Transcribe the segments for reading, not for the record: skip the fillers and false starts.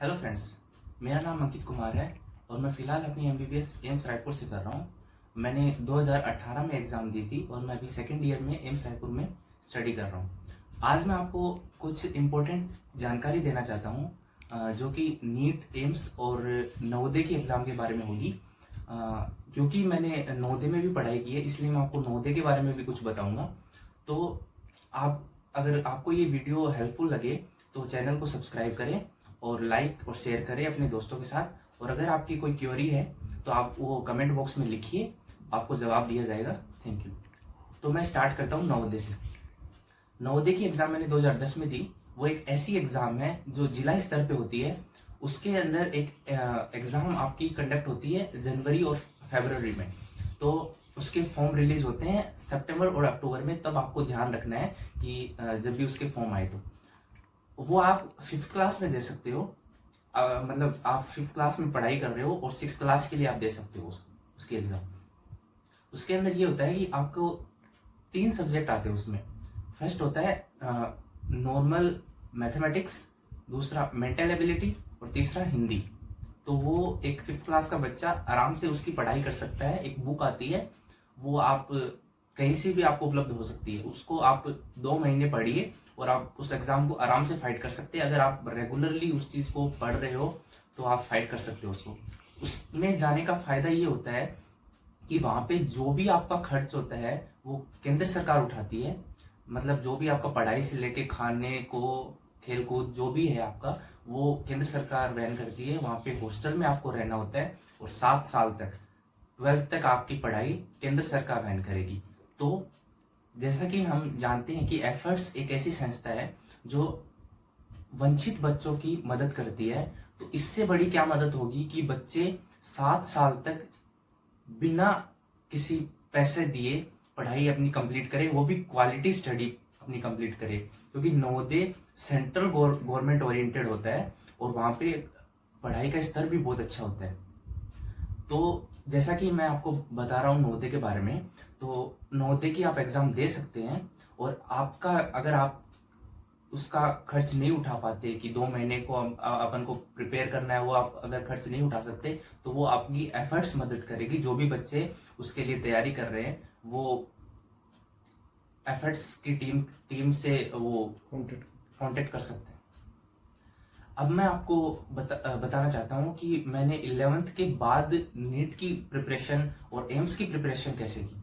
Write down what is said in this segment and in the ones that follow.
Hello friends, मेरा नाम अंकित कुमार है और मैं फ़िलहाल अपनी एमबीबीएस एम्स रायपुर से कर रहा हूँ। मैंने 2018 में एग्ज़ाम दी थी और मैं अभी सेकेंड ईयर में एम्स रायपुर में स्टडी कर रहा हूँ। आज मैं आपको कुछ इम्पोर्टेंट जानकारी देना चाहता हूँ जो कि नीट, एम्स और नवोदय के एग्ज़ाम के बारे में होगी। क्योंकि मैंने नवोदय में भी पढ़ाई की है, इसलिए मैं आपको नवोदय के बारे में भी कुछ बताऊँगा। तो आप अगर आपको ये वीडियो हेल्पफुल लगे तो चैनल को सब्सक्राइब करें और लाइक और शेयर करें अपने दोस्तों के साथ। और अगर आपकी कोई क्वेरी है तो आप वो कमेंट बॉक्स में लिखिए, आपको जवाब दिया जाएगा। Thank you. तो मैं स्टार्ट करता हूँ नवोदय से। नवोदय की एग्ज़ाम मैंने 2010 में दी। वो एक ऐसी एग्ज़ाम है जो जिला स्तर पे होती है। उसके अंदर एक एग्ज़ाम आपकी कंडक्ट होती है जनवरी और फरवरी में। तो उसके फॉर्म रिलीज होते हैं सितंबर और अक्टूबर में। तब आपको ध्यान रखना है कि जब भी उसके फॉर्म आए तो वो आप 5th क्लास में दे सकते हो। मतलब आप 5th क्लास में पढ़ाई कर रहे हो और 6th क्लास के लिए आप दे सकते हो उसके एग्ज़ाम। उसके अंदर ये होता है कि आपको 3 सब्जेक्ट आते हैं उसमें। फर्स्ट होता है नॉर्मल मैथमेटिक्स, दूसरा मेंटल एबिलिटी और तीसरा हिंदी। तो वो एक 5th क्लास का बच्चा आराम से उसकी पढ़ाई कर सकता है। एक बुक आती है, वो आप कहीं से भी आपको उपलब्ध हो सकती है। उसको आप 2 महीने पढ़िए और आप उस एग्जाम को आराम से फाइट कर सकते हैं। अगर आप रेगुलरली उस चीज को पढ़ रहे हो तो आप फाइट कर सकते हो उसको। उसमें जाने का फायदा ये होता है कि वहां पे जो भी आपका खर्च होता है वो केंद्र सरकार उठाती है। मतलब जो भी आपका पढ़ाई से लेके खाने को, खेल कूद जो भी है आपका, वो केंद्र सरकार वहन करती है। वहां पे हॉस्टल में आपको रहना होता है और 7 साल तक, 12th तक आपकी पढ़ाई केंद्र सरकार वहन करेगी। तो जैसा कि हम जानते हैं कि एफर्ट्स एक ऐसी संस्था है जो वंचित बच्चों की मदद करती है। तो इससे बड़ी क्या मदद होगी कि बच्चे 7 साल तक बिना किसी पैसे दिए पढ़ाई अपनी कंप्लीट करें, वो भी क्वालिटी स्टडी अपनी कंप्लीट करें। क्योंकि नवोदय सेंट्रल गवर्नमेंट ओरिएंटेड होता है और वहां पे पढ़ाई का स्तर भी बहुत अच्छा होता है। तो जैसा कि मैं आपको बता रहा हूँ नवोदय के बारे में, तो नवोदय की आप एग्जाम दे सकते हैं। और आपका अगर आप उसका खर्च नहीं उठा पाते कि 2 महीने को अपन को प्रिपेयर करना है, वो आप अगर खर्च नहीं उठा सकते तो वो आपकी एफर्ट्स मदद करेगी। जो भी बच्चे उसके लिए तैयारी कर रहे हैं वो एफर्ट्स की टीम से वो कांटेक्ट कर सकते हैं। अब मैं आपको बताना चाहता हूँ कि मैंने 11th के बाद नीट की प्रिपरेशन और एम्स की प्रिपरेशन कैसे की।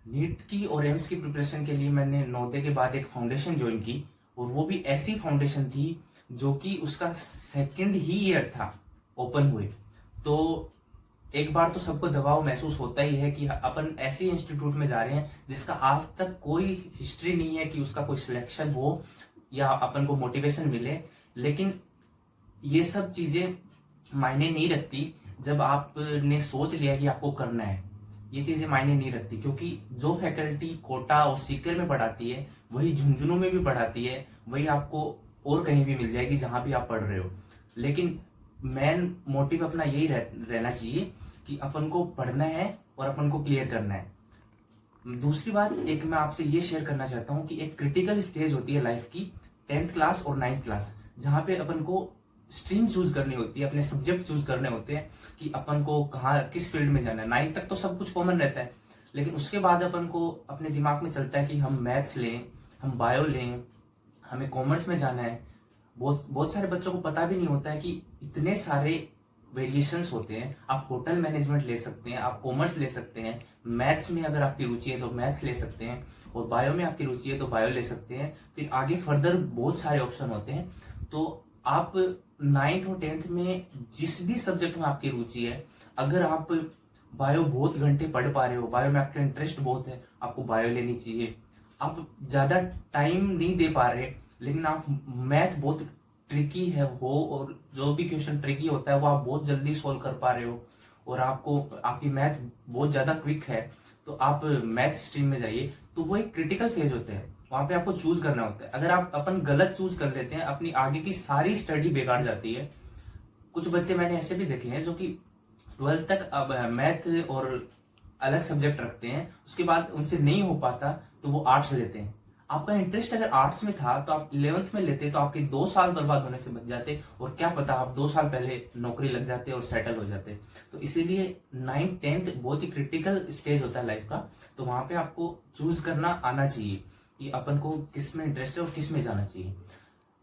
नीट की और एम्स की प्रिपरेशन के लिए मैंने नवोदय के बाद एक फाउंडेशन ज्वाइन की, और वो भी ऐसी फाउंडेशन थी जो कि उसका सेकंड ही ईयर था ओपन हुए। तो एक बार तो सबको दबाव महसूस होता ही है कि अपन ऐसे इंस्टीट्यूट में जा रहे हैं जिसका आज तक कोई हिस्ट्री नहीं है कि उसका कोई सिलेक्शन हो या अपन को मोटिवेशन मिले। लेकिन ये सब चीजें मायने नहीं रखती जब आपने सोच लिया कि आपको करना है। ये चीजें मायने नहीं रखती, क्योंकि जो फैकल्टी कोटा और सीकर में पढ़ाती है वही झुंझुनू में भी पढ़ाती है, वही आपको और कहीं भी मिल जाएगी जहां भी आप पढ़ रहे हो। लेकिन मेन मोटिव अपना यही रहना चाहिए कि अपन को पढ़ना है और अपन को क्लियर करना है। दूसरी बात एक मैं आपसे ये शेयर करना चाहता हूँ कि एक क्रिटिकल स्टेज होती है लाइफ की, 10th क्लास और 9th क्लास, जहां पे अपन को स्ट्रीम चूज करनी होती है, अपने सब्जेक्ट चूज करने होते हैं कि अपन को कहाँ किस फील्ड में जाना है। 9th तक तो सब कुछ कॉमन रहता है, लेकिन उसके बाद अपन को अपने दिमाग में चलता है कि हम मैथ्स लें, हम बायो लें, हमें कॉमर्स में जाना है। बहुत सारे बच्चों को पता भी नहीं होता है कि इतने सारे वेरिएशंस होते हैं। आप होटल मैनेजमेंट ले सकते हैं, आप कॉमर्स ले सकते हैं, मैथ्स में अगर आपकी रुचि है तो मैथ्स ले सकते हैं, और बायो में आपकी रुचि है तो बायो ले सकते हैं। फिर आगे फर्दर बहुत सारे ऑप्शन होते हैं। तो आप 9th और 10th में जिस भी सब्जेक्ट में आपकी रुचि है, अगर आप बायो बहुत घंटे पढ़ पा रहे हो, बायो में आपका इंटरेस्ट बहुत है, आपको बायो लेनी चाहिए। आप ज्यादा टाइम नहीं दे पा रहे लेकिन आप मैथ बहुत ट्रिकी है हो, और जो भी क्वेश्चन ट्रिकी होता है वो आप बहुत जल्दी सोल्व कर पा रहे हो, और आपको आपकी मैथ बहुत ज्यादा क्विक है, तो आप मैथ स्ट्रीम में जाइए। तो वो एक क्रिटिकल फेज होता है, वहां पे आपको चूज करना होता है। अगर आप अपन गलत चूज कर लेते हैं, अपनी आगे की सारी स्टडी बेकार जाती है। कुछ बच्चे मैंने ऐसे भी देखे हैं जो कि 12th तक अब मैथ और अलग सब्जेक्ट रखते हैं, उसके बाद उनसे नहीं हो पाता तो वो आर्ट्स लेते हैं। आपका इंटरेस्ट अगर आर्ट्स में था तो आप 11th में लेते तो आपके 2 साल बर्बाद होने से बच जाते, और क्या पता आप 2 साल पहले नौकरी लग जाते और सेटल हो जाते। तो इसीलिए 9th 10th बहुत ही क्रिटिकल स्टेज होता है लाइफ का। तो वहां पे आपको चूज करना आना चाहिए कि अपन को किस में इंटरेस्ट है और किस में जाना चाहिए।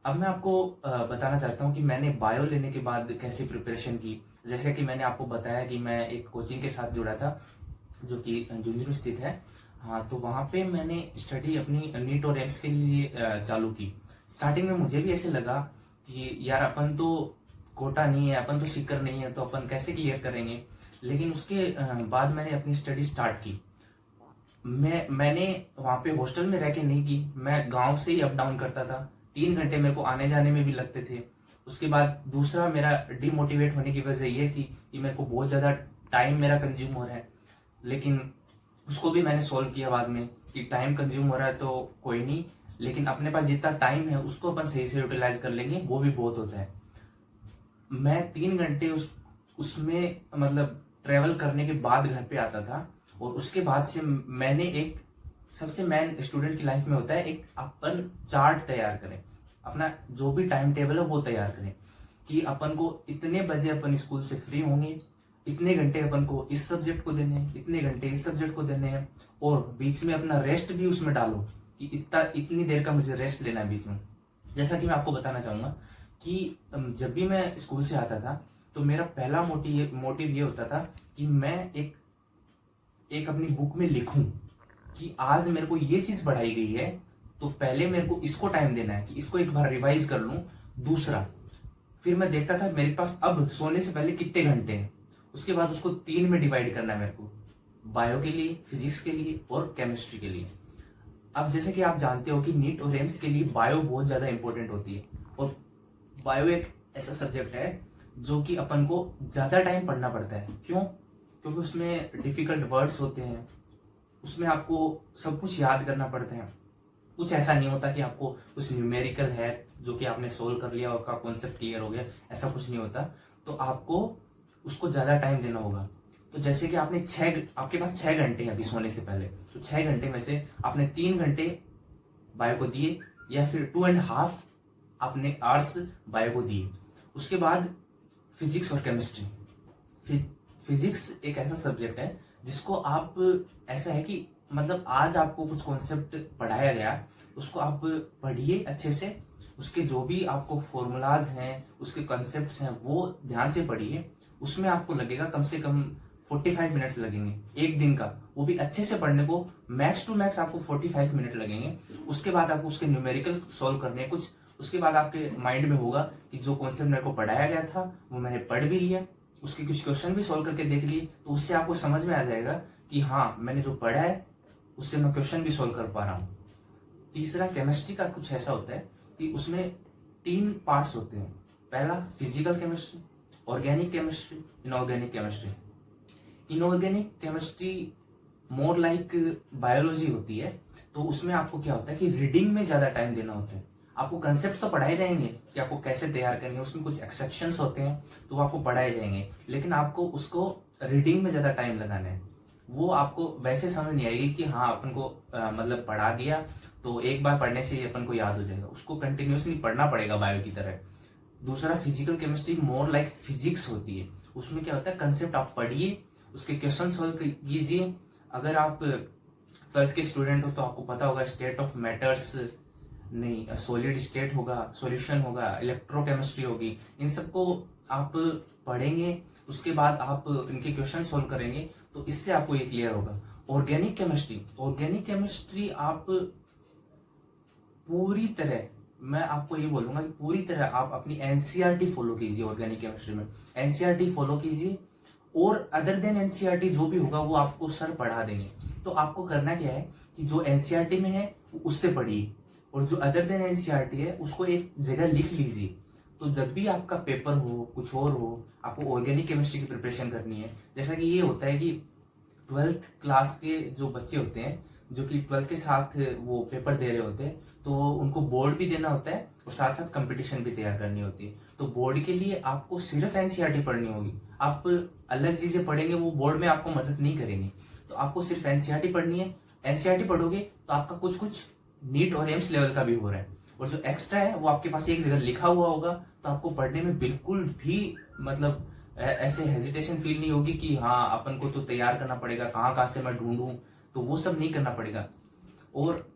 अब मैं आपको बताना चाहता हूँ कि मैंने बायो लेने के बाद कैसे प्रिपरेशन की। जैसे कि मैंने आपको बताया कि मैं एक कोचिंग के साथ जुड़ा था जो कि झुंझुनू स्थित है। हाँ, तो वहाँ पे मैंने स्टडी अपनी नीट और एम्स के लिए चालू की। स्टार्टिंग में मुझे भी ऐसे लगा कि यार अपन तो कोटा नहीं है, अपन तो सीकर नहीं है, तो अपन कैसे क्लियर करेंगे। लेकिन उसके बाद मैंने अपनी स्टडी स्टार्ट की। मैंने वहाँ पे हॉस्टल में रह के नहीं की, मैं गांव से ही अप डाउन करता था। 3 घंटे मेरे को आने जाने में भी लगते थे। उसके बाद दूसरा मेरा डिमोटिवेट होने की वजह ये थी कि मेरे को बहुत ज़्यादा टाइम मेरा कंज्यूम हो रहा है। लेकिन उसको भी मैंने सॉल्व किया बाद में कि टाइम कंज्यूम हो रहा है तो कोई नहीं, लेकिन अपने पास जितना टाइम है उसको अपन सही से यूटिलाइज कर लेंगे, वो भी बहुत होता है। मैं 3 घंटे उसमें मतलब ट्रेवल करने के बाद घर पे आता था। और उसके बाद से मैंने एक सबसे मेन स्टूडेंट की लाइफ में होता है, एक अपन चार्ट तैयार करें, अपना जो भी टाइम टेबल है वो तैयार करें कि अपन को इतने बजे अपन स्कूल से फ्री होंगे, इतने घंटे अपन को इस सब्जेक्ट को देने हैं, इतने घंटे इस सब्जेक्ट को देने हैं, और बीच में अपना रेस्ट भी उसमें डालो कि इतनी देर का मुझे रेस्ट लेना है बीच में। जैसा कि मैं आपको बताना चाहूंगा कि जब भी मैं स्कूल से आता था तो मेरा पहला मोटिव ये होता था कि मैं एक अपनी बुक में लिखूं कि आज मेरे को ये चीज पढ़ाई गई है, तो पहले मेरे को इसको टाइम देना है कि इसको एक बार रिवाइज कर लूं। दूसरा, फिर मैं देखता था मेरे पास अब सोने से पहले कितने घंटे हैं, उसके बाद उसको 3 में डिवाइड करना है मेरे को, बायो के लिए, फिजिक्स के लिए और केमिस्ट्री के लिए। अब जैसे कि आप जानते हो कि नीट और एम्स के लिए बायो बहुत ज्यादा इंपॉर्टेंट होती है, और बायो एक ऐसा सब्जेक्ट है जो कि अपन को ज्यादा टाइम पढ़ना पड़ता है। क्यों? क्योंकि उसमें डिफिकल्ट वर्ड्स होते हैं, उसमें आपको सब कुछ याद करना पड़ता है। कुछ ऐसा नहीं होता कि आपको कुछ न्यूमेरिकल है जो कि आपने सोल्व कर लिया और का कॉन्सेप्ट क्लियर हो गया, ऐसा कुछ नहीं होता। तो आपको उसको ज्यादा टाइम देना होगा। तो जैसे कि आपके पास 6 घंटे हैं अभी सोने से पहले, तो 6 घंटे में से आपने 3 घंटे बायो को दिए, या फिर 2.5 आपने आवर्स बायो को दिए। उसके बाद फिजिक्स और केमिस्ट्री। फिजिक्स एक ऐसा सब्जेक्ट है जिसको आप, ऐसा है कि मतलब आज आपको कुछ कॉन्सेप्ट पढ़ाया गया, उसको आप पढ़िए अच्छे से, उसके जो भी आपको फॉर्मूलाज हैं, उसके कॉन्सेप्ट्स हैं, वो ध्यान से पढ़िए। उसमें आपको लगेगा कम से कम 45 मिनट लगेंगे एक दिन का, वो भी अच्छे से पढ़ने को। मैक्स टू मैक्स आपको 45 मिनट लगेंगे। उसके बाद आपको उसके न्यूमेरिकल सॉल्व करने कुछ, उसके बाद आपके माइंड में होगा कि जो कॉन्सेप्ट मेरे को पढ़ाया गया था वो मैंने पढ़ भी लिया, उसके कुछ क्वेश्चन भी सॉल्व करके देख लिए, तो उससे आपको समझ में आ जाएगा कि हाँ, मैंने जो पढ़ा है उससे मैं क्वेश्चन भी सॉल्व कर पा रहा हूँ। तीसरा, केमिस्ट्री का कुछ ऐसा होता है कि उसमें 3 पार्ट्स होते हैं। पहला physical chemistry, organic chemistry, inorganic chemistry. Inorganic chemistry more like biology होती है। तो उसमें आपको क्या होता है कि रीडिंग में ज्यादा टाइम देना होता है। आपको कंसेप्ट तो पढ़ाए जाएंगे कि आपको कैसे तैयार करनी है, उसमें कुछ एक्सेप्शंस होते हैं तो वो आपको पढ़ाए जाएंगे, लेकिन आपको उसको रीडिंग में ज्यादा टाइम लगाना है। वो आपको वैसे समझ नहीं आएगी कि हाँ अपन को मतलब पढ़ा दिया तो एक बार पढ़ने से अपन को याद हो जाएगा, उसको कंटिन्यूसली पढ़ना पड़ेगा बायो की तरह। दूसरा, physical chemistry more like physics होती है। उसमें क्या होता है, कंसेप्ट आप पढ़िए, उसके क्वेश्चन सोल्व कीजिए। अगर आप 12th के स्टूडेंट हो तो आपको पता होगा स्टेट ऑफ मैटर्स नहीं, सॉलिड स्टेट होगा, सॉल्यूशन होगा, इलेक्ट्रोकेमिस्ट्री होगी। इन सबको आप पढ़ेंगे, उसके बाद आप इनके क्वेश्चन सोल्व करेंगे, तो इससे आपको ये क्लियर होगा। ऑर्गेनिक केमिस्ट्री आप पूरी तरह, मैं आपको ये बोलूंगा कि पूरी तरह आप अपनी एनसीईआरटी फॉलो कीजिए। ऑर्गेनिक केमिस्ट्री में एनसीईआरटी फॉलो कीजिए, और अदर देन एनसीईआरटी जो भी होगा वो आपको सर पढ़ा देंगे। तो आपको करना क्या है कि जो एनसीईआरटी में है उससे पढ़िए, और जो अदर देन एनसीईआरटी है उसको एक जगह लिख लीजिए। तो जब भी आपका पेपर हो, कुछ और हो, आपको ऑर्गेनिक केमिस्ट्री की प्रिपरेशन करनी है। जैसा कि ये होता है कि 12th क्लास के जो बच्चे होते हैं, जो कि 12th के साथ वो पेपर दे रहे होते हैं, तो उनको बोर्ड भी देना होता है और साथ साथ कंपटीशन भी तैयार करनी होती है। तो बोर्ड के लिए आपको सिर्फ एनसीईआरटी पढ़नी होगी। आप अलग चीजें पढ़ेंगे वो बोर्ड में आपको मदद नहीं करेंगे। तो आपको सिर्फ एनसीईआरटी पढ़नी है। एनसीईआरटी पढ़ोगे तो आपका कुछ कुछ नीट और एम्स लेवल का भी हो रहा है, और जो एक्स्ट्रा है वो आपके पास एक जगह लिखा हुआ होगा, तो आपको पढ़ने में बिल्कुल भी मतलब ऐसे हेजिटेशन फील नहीं होगी कि हाँ अपन को तो तैयार करना पड़ेगा, कहाँ कहाँ से मैं ढूंढूं, तो वो सब नहीं करना पड़ेगा। और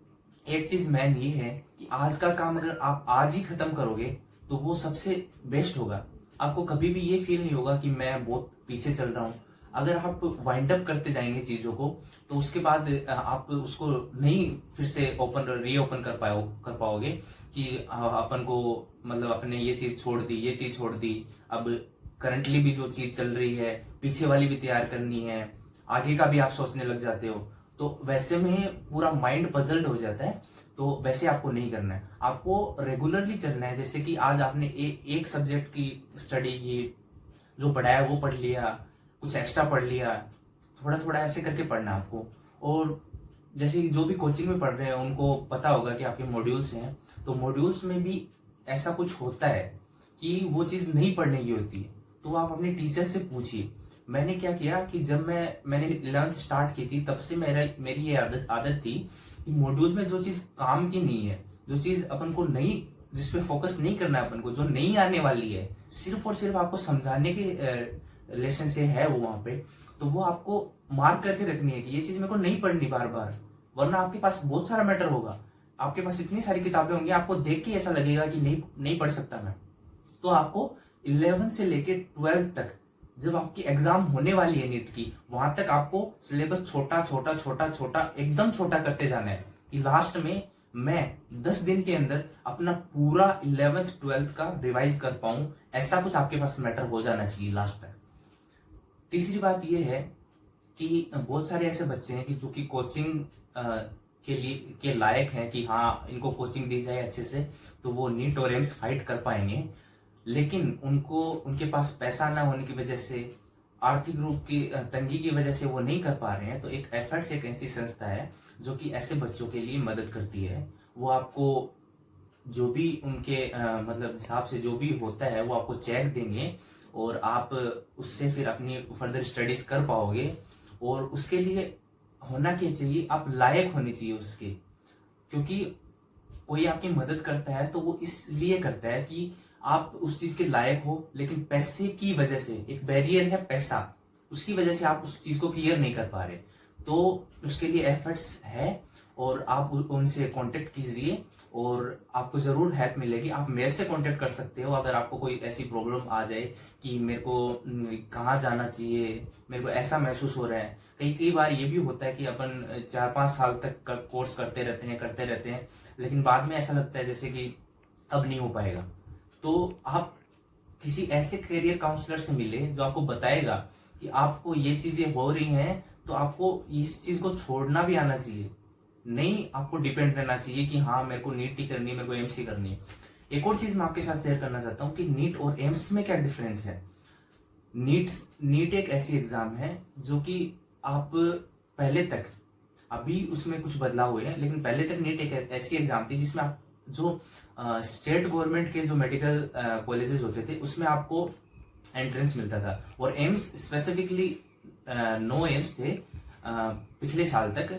एक चीज मैन ये है कि आज का काम अगर आप आज ही खत्म करोगे तो वो सबसे बेस्ट होगा। आपको कभी भी ये फील नहीं होगा कि मैं बहुत पीछे चल रहा हूँ। अगर आप वाइंड अप करते जाएंगे चीजों को, तो उसके बाद आप उसको नहीं फिर से रीओपन कर पाओगे कि अपन को मतलब अपने ये चीज छोड़ दी, ये चीज छोड़ दी, अब करंटली भी जो चीज चल रही है पीछे वाली भी तैयार करनी है, आगे का भी आप सोचने लग जाते हो, तो वैसे में पूरा माइंड पजल्ड हो जाता है। तो वैसे आपको नहीं करना है, आपको रेगुलरली चलना है। जैसे कि आज आपने एक सब्जेक्ट की स्टडी की, जो पढ़ाया वो पढ़ लिया, कुछ एक्स्ट्रा पढ़ लिया, थोड़ा थोड़ा ऐसे करके पढ़ना है आपको। और जैसे जो भी कोचिंग में पढ़ रहे हैं उनको पता होगा कि आपके मॉड्यूल्स हैं, तो मॉड्यूल्स में भी ऐसा कुछ होता है कि वो चीज़ नहीं पढ़ने की होती है, तो आप अपने टीचर से पूछिए। मैंने क्या किया कि जब मैंने 11th स्टार्ट की थी, तब से मेरी ये आदत थी कि मॉड्यूल में जो चीज़ काम की नहीं है, जो चीज़ अपन को नहीं, जिस पे फोकस नहीं करना है अपन को, जो नहीं आने वाली है, सिर्फ और सिर्फ आपको समझाने के रिलेशन से है वो वहां पे, तो वो आपको मार्क करके रखनी है कि ये चीज मेरे को नहीं पढ़नी बार बार। वरना आपके पास बहुत सारा मैटर होगा, आपके पास इतनी सारी किताबें होंगी, आपको देख के ऐसा लगेगा कि नहीं पढ़ सकता मैं। तो आपको 11 से लेके 12 तक, जब आपकी एग्जाम होने वाली है नीट की, वहां तक आपको सिलेबस छोटा छोटा छोटा छोटा एकदम छोटा करते जाना है कि लास्ट में मैं 10 दिन के अंदर अपना पूरा 11th 12th का रिवाइज कर पाऊं। ऐसा कुछ आपके पास मैटर हो जाना चाहिए लास्ट तक। तीसरी बात यह है कि बहुत सारे ऐसे बच्चे हैं कि जो कि कोचिंग के लायक हैं कि हाँ इनको कोचिंग दी जाए अच्छे से तो वो नीट और एम्स फाइट कर पाएंगे, लेकिन उनके पास पैसा ना होने की वजह से, आर्थिक रूप की तंगी की वजह से वो नहीं कर पा रहे हैं। तो एक एफर्ट्स एक ऐसी संस्था है जो कि ऐसे बच्चों के लिए मदद करती है। वो आपको जो भी उनके मतलब हिसाब से जो भी होता है वो आपको चेक देंगे, और आप उससे फिर अपनी फर्दर स्टडीज कर पाओगे। और उसके लिए होना क्या चाहिए, आप लायक होने चाहिए उसके, क्योंकि कोई आपकी मदद करता है तो वो इसलिए करता है कि आप उस चीज के लायक हो, लेकिन पैसे की वजह से, एक बैरियर है पैसा, उसकी वजह से आप उस चीज को क्लियर नहीं कर पा रहे। तो उसके लिए एफर्ट्स है, और आप उनसे कांटेक्ट कीजिए और आपको जरूर हेल्प मिलेगी। आप मेरे से कांटेक्ट कर सकते हो अगर आपको कोई ऐसी प्रॉब्लम आ जाए कि मेरे को कहाँ जाना चाहिए, मेरे को ऐसा महसूस हो रहा है। कई बार ये भी होता है कि अपन 4-5 साल तक कोर्स करते रहते हैं, लेकिन बाद में ऐसा लगता है जैसे कि अब नहीं हो पाएगा। तो आप किसी ऐसे करियर काउंसलर से मिले जो आपको बताएगा कि आपको ये चीजें हो रही हैं, तो आपको इस चीज को छोड़ना भी आना चाहिए, नहीं आपको डिपेंड रहना चाहिए कि हाँ मेरे को नीट ही करनी है, मेरे को एम्स ही करनी है। एक और चीज मैं आपके साथ शेयर करना चाहता हूँ कि नीट और एम्स में क्या डिफरेंस है। नीट एक ऐसी एग्जाम है जो कि आप पहले तक, अभी उसमें कुछ बदलाव हुए हैं, लेकिन पहले तक नीट एक ऐसी एग्जाम थी जिसमें आप जो स्टेट गवर्नमेंट के जो मेडिकल कॉलेजेस होते थे उसमें आपको एंट्रेंस मिलता था। और एम्स स्पेसिफिकली 9 एम्स थे पिछले साल तक।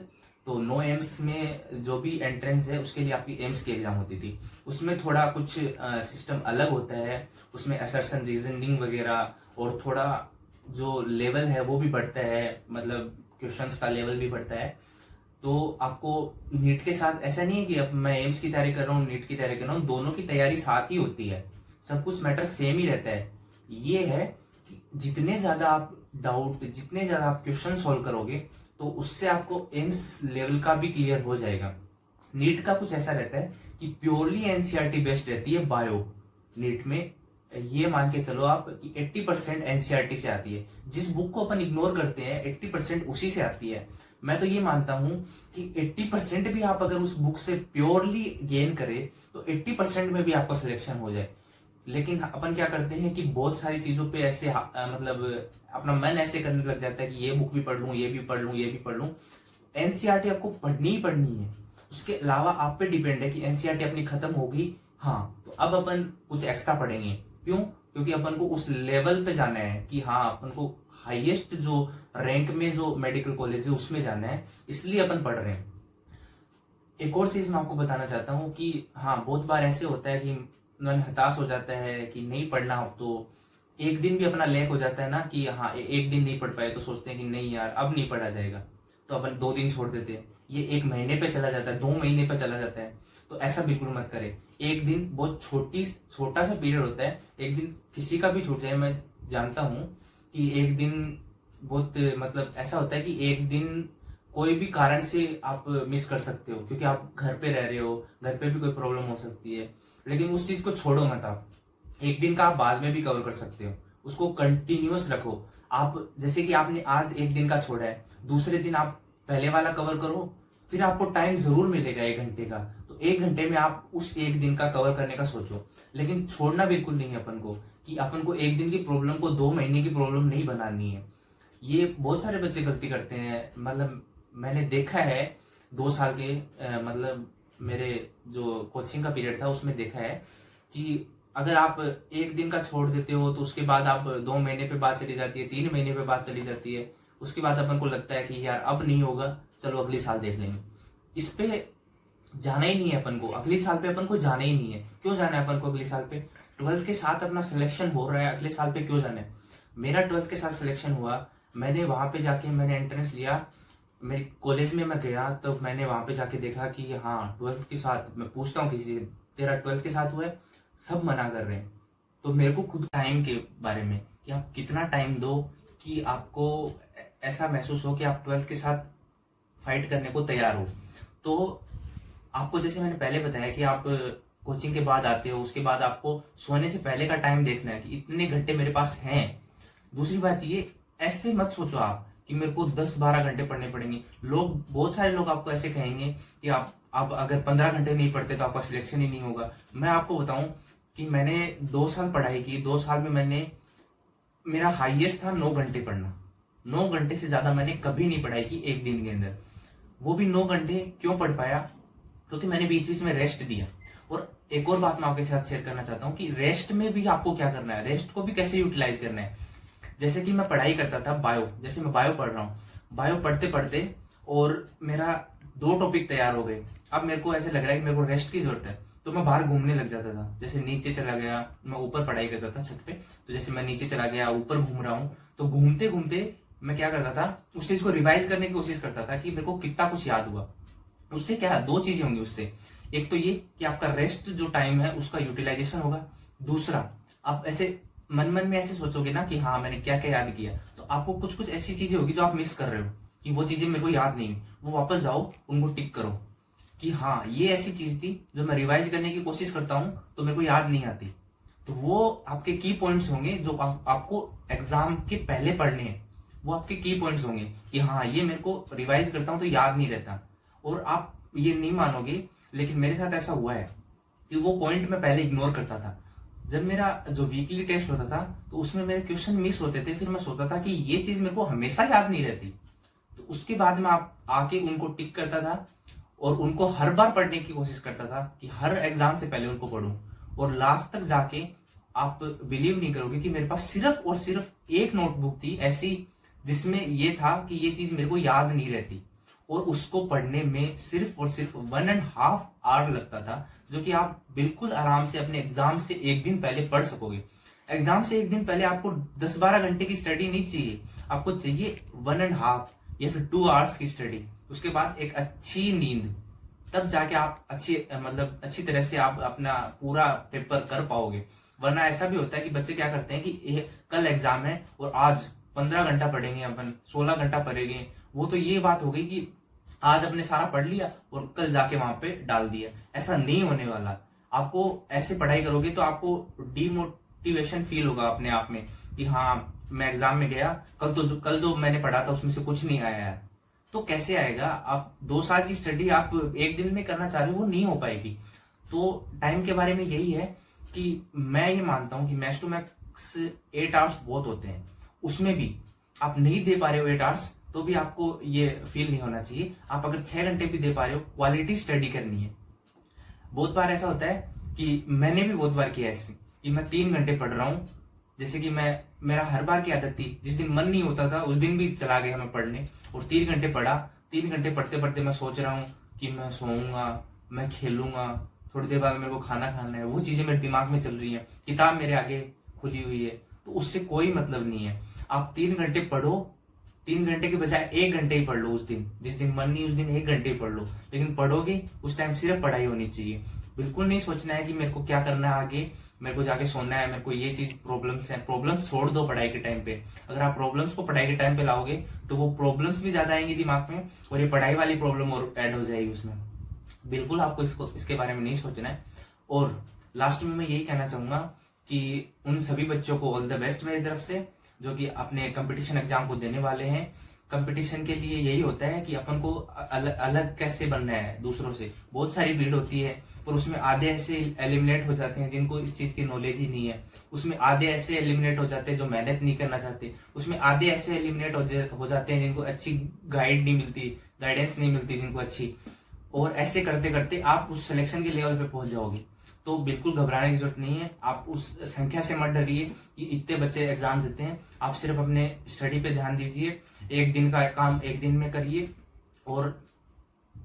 तो 9 एम्स में जो भी एंट्रेंस है उसके लिए आपकी एम्स की एग्जाम होती थी। उसमें थोड़ा कुछ सिस्टम अलग होता है, उसमें असर्शन रीजनिंग वगैरह और थोड़ा जो लेवल है वो भी बढ़ता है, मतलब क्वेश्चंस का लेवल भी बढ़ता है। तो आपको नीट के साथ ऐसा नहीं है कि अब मैं एम्स की तैयारी कर रहा हूँ नीट की तैयारी कर रहा हूँ, दोनों की तैयारी साथ ही होती है, सब कुछ मैटर सेम ही रहता है। ये है कि जितने ज्यादा आप डाउट, जितने ज्यादा आप क्वेश्चन सॉल्व करोगे तो उससे आपको एम्स लेवल का भी क्लियर हो जाएगा। नीट का कुछ ऐसा रहता है कि प्योरली एनसीईआरटी बेस्ड रहती है बायो। नीट में ये मान के चलो आप कि 80% एनसीईआरटी से आती है। जिस बुक को अपन इग्नोर करते हैं 80% उसी से आती है। मैं तो ये मानता हूं कि 80% भी आप अगर उस बुक से प्योरली गेन करें तो 80% में भी आपका सिलेक्शन हो जाए। लेकिन अपन क्या करते हैं कि बहुत सारी चीजों पे ऐसे मतलब अपना मन ऐसे करने लग जाता है कि ये बुक भी पढ़ लूं, ये भी पढ़ लूं, ये भी पढ़ लूं। एनसीईआरटी आपको पढ़नी ही पढ़नी है, उसके अलावा आप पे डिपेंड है कि एनसीईआरटी अपनी खत्म होगी, हाँ तो अब अपन कुछ एक्स्ट्रा पढ़ेंगे। क्यों? क्योंकि अपन को उस लेवल पे जाना है कि हाँ अपन को हाईएस्ट जो रैंक में जो मेडिकल कॉलेज है उसमें जाना है, इसलिए अपन पढ़ रहे हैं। एक और चीज मैं आपको बताना चाहता हूँ कि हाँ, बहुत बार ऐसे होता है कि मन हताश हो जाता है कि नहीं पढ़ना अब तो, एक दिन भी अपना लैक हो जाता है ना कि हाँ एक दिन नहीं पढ़ पाए तो सोचते हैं कि नहीं यार अब नहीं पढ़ा जाएगा, तो अपन 2 दिन छोड़ देते हैं, ये 1 महीने पे चला जाता है, 2 महीने पे चला जाता है। तो ऐसा बिल्कुल मत करें। एक दिन बहुत छोटा सा पीरियड होता है, एक दिन किसी का भी छूट जाए, मैं जानता हूँ कि एक दिन बहुत मतलब ऐसा होता है कि एक दिन कोई भी कारण से आप मिस कर सकते हो, क्योंकि आप घर पे रह रहे हो, घर पे भी कोई प्रॉब्लम हो सकती है, लेकिन उस चीज को छोड़ो मत। आप एक दिन का आप बाद में भी कवर कर सकते हो, उसको कंटिन्यूअस रखो। आप जैसे कि आपने आज एक दिन का छोड़ा है, दूसरे दिन आप पहले वाला कवर करो, फिर आपको टाइम जरूर मिलेगा 1 घंटे का, तो 1 घंटे में आप उस एक दिन का कवर करने का सोचो। लेकिन छोड़ना बिल्कुल नहीं है अपन को, कि अपन को एक दिन की प्रॉब्लम को 2 महीने की प्रॉब्लम नहीं बनानी है। ये बहुत सारे बच्चे गलती करते हैं, मतलब मैंने देखा है 2 साल के मतलब मेरे जो कोचिंग का पीरियड था उसमें देखा है कि अगर आप एक दिन का छोड़ देते हो तो उसके बाद आप 2 महीने पे बात चली जाती है, 3 महीने पे बात चली जाती है, उसके बाद अपन को लगता है कि यार अब नहीं होगा, चलो अगले साल देख लेंगे। इस पे जाना ही नहीं है अपन को, अगले साल पे अपन को जाना ही नहीं है। क्यों जाना है अपन को अगले साल पे? 12th के साथ अपना सिलेक्शन हो रहा है, अगले साल पे क्यों जाना है? मेरा 12th के साथ सिलेक्शन हुआ, मैंने वहां पे जाके मैंने एंट्रेंस लिया, मेरे कॉलेज में मैं गया, तो मैंने वहां पे जाके देखा कि हाँ 12th के साथ, मैं पूछता हूँ किसी से तेरा 12th के साथ हुआ है, सब मना कर रहे हैं। तो मेरे को खुद टाइम के बारे में कि आप कितना टाइम दो कि आपको ऐसा महसूस हो कि आप 12th के साथ फाइट करने को तैयार हो। तो आपको जैसे मैंने पहले बताया कि आप कोचिंग के बाद आते हो, उसके बाद आपको सोने से पहले का टाइम देखना है कि इतने घंटे मेरे पास हैं। दूसरी बात ये, ऐसे मत सोचो आप कि मेरे को 10-12 घंटे पढ़ने पड़ेंगे। लोग, बहुत सारे लोग आपको ऐसे कहेंगे कि आप अगर 15 घंटे नहीं पढ़ते तो आपका सिलेक्शन ही नहीं होगा। मैं आपको बताऊं कि मैंने 2 साल पढ़ाई की, 2 साल में मैंने, मेरा हाईएस्ट था 9 घंटे पढ़ना। 9 घंटे से ज्यादा मैंने कभी नहीं पढ़ाई की एक दिन के अंदर। वो भी 9 घंटे क्यों पढ़ पाया? क्योंकि मैंने बीच बीच में रेस्ट दिया। और एक और बात मैं आपके साथ शेयर करना चाहता हूँ कि रेस्ट में भी आपको क्या करना है, रेस्ट को भी कैसे यूटिलाइज करना है। जैसे कि मैं पढ़ाई करता था बायो, जैसे मैं बायो पढ़ रहा हूँ, बायो पढ़ते पढ़ते और मेरा 2 टॉपिक तैयार हो गए, अब मेरे को ऐसे लग रहा है कि मेरे को रेस्ट की जरूरत है, तो मैं बाहर घूमने लग जाता था। जैसे नीचे चला गया, मैं ऊपर पढ़ाई करता था छत पे, तो जैसे मैं नीचे चला गया, ऊपर घूम रहा हूँ, तो घूमते घूमते मैं क्या करता था, उस चीज को रिवाइज करने की कोशिश करता था कि मेरे को कितना कुछ याद हुआ। उससे क्या, 2 चीजें होंगी उससे। एक तो ये कि आपका रेस्ट जो टाइम है उसका यूटिलाइजेशन होगा। दूसरा, आप ऐसे मन मन में ऐसे सोचोगे ना कि हाँ मैंने क्या क्या याद किया, तो आपको कुछ कुछ ऐसी चीजें होगी जो आप मिस कर रहे हो, कि वो चीजें मेरे को याद नहीं हुई, वो वापस जाओ उनको टिक करो कि हाँ ये ऐसी चीज थी जो मैं रिवाइज करने की कोशिश करता हूँ तो मेरे को याद नहीं आती। तो वो आपके की पॉइंट्स होंगे जो आपको एग्जाम के पहले पढ़ने हैं। वो आपके की पॉइंट्स होंगे कि हाँ ये मेरे को रिवाइज करता हूँ तो याद नहीं रहता। और आप ये नहीं मानोगे, लेकिन मेरे साथ ऐसा हुआ है कि वो पॉइंट मैं पहले इग्नोर करता था। जब मेरा जो वीकली टेस्ट होता था तो उसमें मेरे क्वेश्चन मिस होते थे, फिर मैं सोचता था कि ये चीज मेरे को हमेशा याद नहीं रहती। तो उसके बाद में आप आके उनको टिक करता था और उनको हर बार पढ़ने की कोशिश करता था कि हर एग्जाम से पहले उनको पढूं। और लास्ट तक जाके आप बिलीव नहीं करोगे कि मेरे पास सिर्फ और सिर्फ एक नोटबुक थी ऐसी जिसमें ये था कि ये चीज मेरे को याद नहीं रहती, और उसको पढ़ने में सिर्फ और सिर्फ 1.5 आवर लगता था, जो कि आप बिल्कुल आराम से अपने एग्जाम से एक दिन पहले पढ़ सकोगे। एग्जाम से एक दिन पहले आपको 10-12 घंटे की स्टडी नहीं चाहिए, आपको चाहिए 1.5 या फिर 2 आवर्स की स्टडी, उसके बाद एक अच्छी नींद, तब जाके आप मतलब अच्छी तरह से आप अपना पूरा पेपर कर पाओगे। वरना ऐसा भी होता है कि बच्चे क्या करते हैं कि कल एग्जाम है और आज 15 घंटा पढ़ेंगे, अपन 16 घंटा पढ़ेंगे। वो तो ये बात हो गई कि आज अपने सारा पढ़ लिया और कल जाके वहां पे डाल दिया। ऐसा नहीं होने वाला। आपको ऐसे पढ़ाई करोगे तो आपको डिमोटिवेशन फील होगा अपने आप में कि हाँ मैं एग्जाम में गया, कल जो मैंने पढ़ा था उसमें से कुछ नहीं आया है। तो कैसे आएगा? आप 2 साल की स्टडी आप एक दिन में करना चाह रहे हो, वो नहीं हो पाएगी। तो टाइम के बारे में यही है कि मैं ये मानता हूं कि मैक्स टू मैक्स 8 आवर्स बहुत होते हैं। उसमें भी आप नहीं दे पा रहे हो 8 आवर्स, तो भी आपको ये फील नहीं होना चाहिए। आप अगर 6 घंटे भी दे पा रहे हो, क्वालिटी स्टडी करनी है। बहुत बार ऐसा होता है कि मैंने भी बहुत बार किया ऐसे कि मैं 3 घंटे पढ़ रहा हूँ, जैसे कि मेरा हर बार की आदत थी, जिस दिन मन नहीं होता था उस दिन भी चला गया मैं पढ़ने और 3 घंटे पढ़ा। 3 घंटे पढ़ते पढ़ते मैं सोच रहा हूँ कि मैं सोऊंगा, मैं खेलूंगा, थोड़ी देर बाद मेरे को खाना खाना है, वो चीजें मेरे दिमाग में चल रही हैं, किताब मेरे आगे खुली हुई है, तो उससे कोई मतलब नहीं है। आप 3 घंटे पढ़ो, 3 घंटे के बजाय 1 घंटे ही पढ़ लो उस दिन, जिस दिन मन नहीं उस दिन 1 घंटे ही पढ़ लो, लेकिन पढ़ोगे उस टाइम सिर्फ पढ़ाई होनी चाहिए। बिल्कुल नहीं सोचना है कि मेरे को क्या करना है आगे, मेरे को जाके सोना है, मेरे को ये चीज प्रॉब्लम्स है। प्रॉब्लम्स छोड़ दो पढ़ाई के टाइम पे। अगर आप प्रॉब्लम्स को पढ़ाई के टाइम पे लाओगे तो वो प्रॉब्लम्स भी ज्यादा आएंगी दिमाग में, और ये पढ़ाई वाली प्रॉब्लम और ऐड हो जाएगी उसमें। बिल्कुल आपको इसके बारे में नहीं सोचना है। और लास्ट में मैं यही कहना चाहूंगा कि उन सभी बच्चों को ऑल द बेस्ट मेरी तरफ से, जो कि अपने कंपटीशन एग्जाम को देने वाले हैं। कंपटीशन के लिए यही होता है कि अपन को अलग कैसे बनना है दूसरों से। बहुत सारी भीड़ होती है, पर उसमें आधे ऐसे एलिमिनेट हो जाते हैं जिनको इस चीज की नॉलेज ही नहीं है। उसमें आधे ऐसे एलिमिनेट हो जाते हैं जो मेहनत नहीं करना चाहते। उसमें आधे ऐसे एलिमिनेट हो जाते हैं जिनको अच्छी गाइड नहीं मिलती, गाइडेंस नहीं मिलती जिनको अच्छी। और ऐसे करते करते आप उस सिलेक्शन के लेवल पे पहुंच जाओगे। तो बिल्कुल घबराने की जरूरत नहीं है। आप उस संख्या से मत डरिए कि इतने बच्चे एग्जाम देते हैं। आप सिर्फ अपने स्टडी पे ध्यान दीजिए, एक दिन का काम एक दिन में करिए। और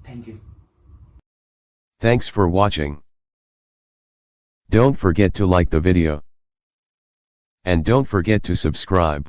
thank you. Thanks for watching. Don't forget to like the video. And don't forget to subscribe.